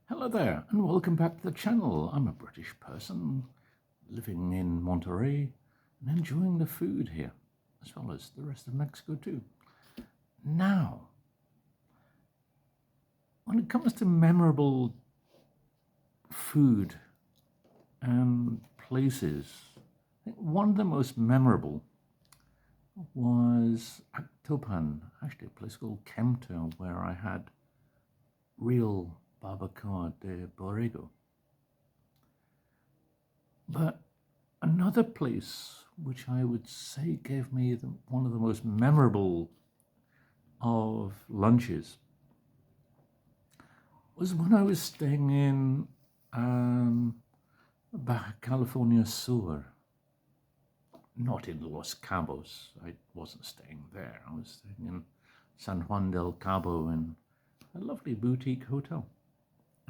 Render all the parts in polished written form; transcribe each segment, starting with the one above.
Hello there, and welcome back to the channel. I'm a British person living in Monterey and enjoying the food here, as well as the rest of Mexico too. Now, when it comes to memorable food and places, I think one of the most memorable was Actopan, actually a place called Kempta, where I had real barbacoa de borrego. But another place which I would say gave me one of the most memorable of lunches was when I was staying in Baja California Sur, not in Los Cabos. I wasn't staying there. I was staying in San Juan del Cabo in a lovely boutique hotel.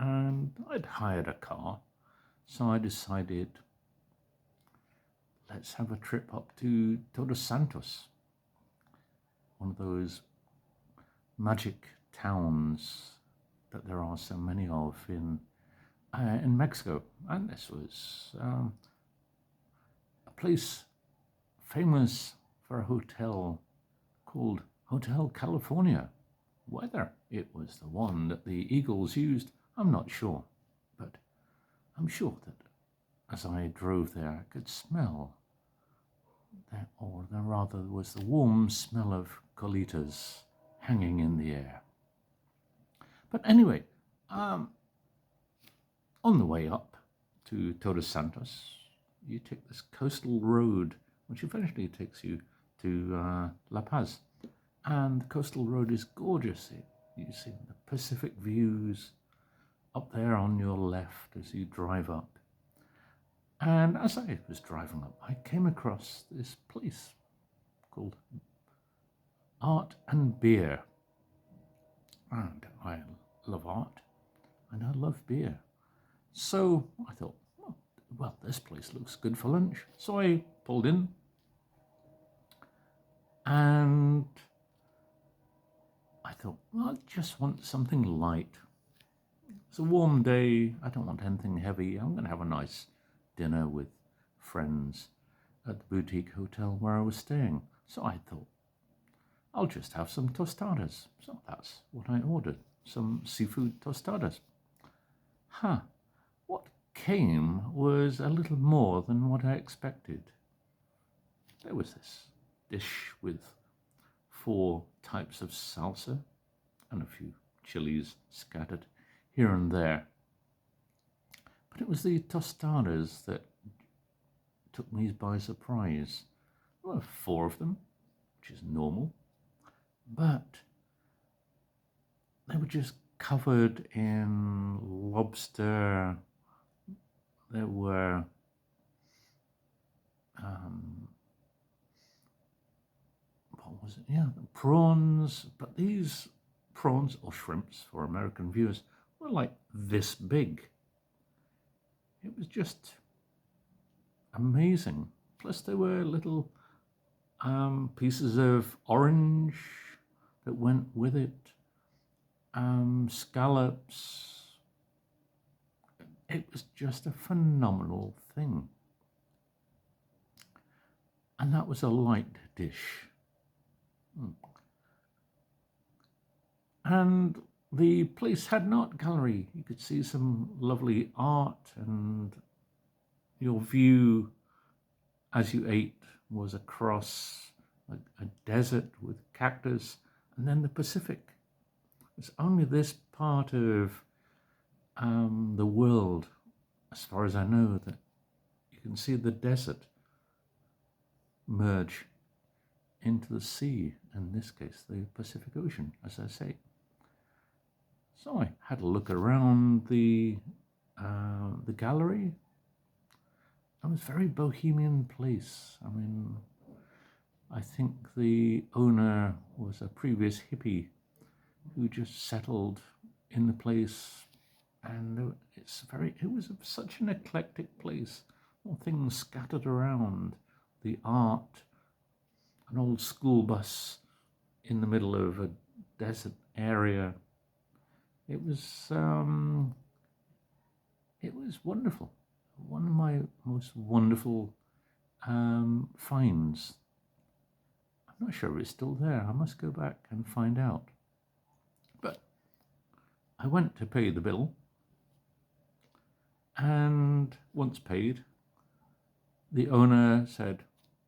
And I'd hired a car, so I decided, let's have a trip up to Todos Santos, one of those magic towns that there are so many of in Mexico. And this was a place famous for a hotel called Hotel California. Whether it was the one that the Eagles used, I'm not sure, but I'm sure that as I drove there, I could smell that, or rather there was the warm smell of colitas hanging in the air. But anyway, on the way up to Todos Santos, you take this coastal road, which eventually takes you to La Paz. And the coastal road is gorgeous. You see the Pacific views up there on your left as you drive up. And as I was driving up, I came across this place called Art and Beer. And I love art and I love beer. So I thought, well, this place looks good for lunch. So I pulled in and I thought, well, I just want something light. It's a warm day. I don't want anything heavy. I'm going to have a nice dinner with friends at the boutique hotel where I was staying. So I thought, I'll just have some tostadas. So that's what I ordered, some seafood tostadas. What came was a little more than what I expected. There was this dish with 4 types of salsa and a few chilies scattered here and there. But it was the tostadas that took me by surprise. There were 4 of them, which is normal, but they were just covered in lobster. There were what was it? Yeah, prawns, but these prawns, or shrimps for American viewers, were like this big. It was just amazing. Plus there were little pieces of orange that went with it, scallops. It was just a phenomenal thing. And that was a light dish. And the place had an art gallery. You could see some lovely art, and your view as you ate was across a desert with cactus, and then the Pacific. It's only this part of the world, as far as I know, that you can see the desert merge into the sea, in this case the Pacific Ocean, as I say. So I had a look around the gallery. It was a very bohemian place. I mean, I think the owner was a previous hippie who just settled in the place, and it was such an eclectic place. All things scattered around, the art, an old school bus in the middle of a desert area. It was was wonderful. One of my most wonderful finds. I'm not sure if it's still there. I must go back and find out. But I went to pay the bill, and once paid, the owner said,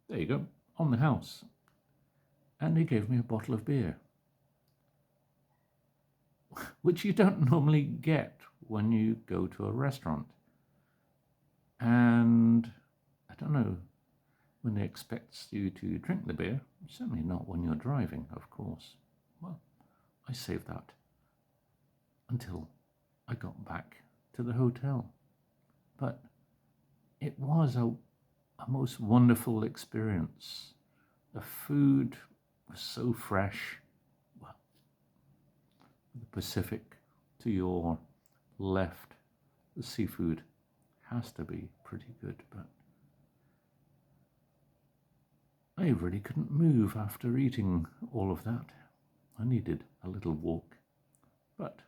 "There you go, on the house." And he gave me a bottle of beer, which you don't normally get when you go to a restaurant. And I don't know when they expect you to drink the beer, certainly not when you're driving, of course. Well, I saved that until I got back to the hotel. But it was a most wonderful experience. The food was so fresh. Well, the Pacific to your left, the seafood has to be pretty good, but I really couldn't move after eating all of that. I needed a little walk, but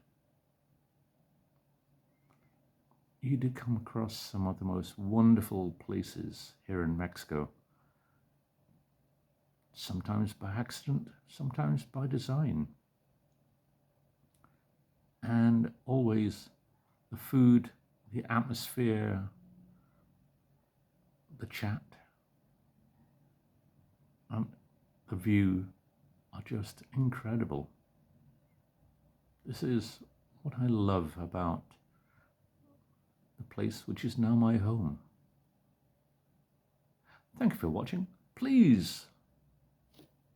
you did come across some of the most wonderful places here in Mexico. Sometimes by accident, sometimes by design. And always the food, the atmosphere, the chat, and the view are just incredible. This is what I love about the place which is now my home. Thank you for watching. Please,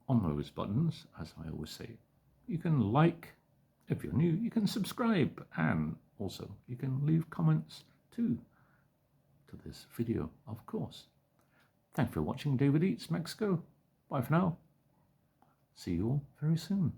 on those buttons, as I always say, you can like. If you're new, you can subscribe, and also you can leave comments too to this video, of course. Thanks for watching David Eats Mexico. Bye for now. See you all very soon.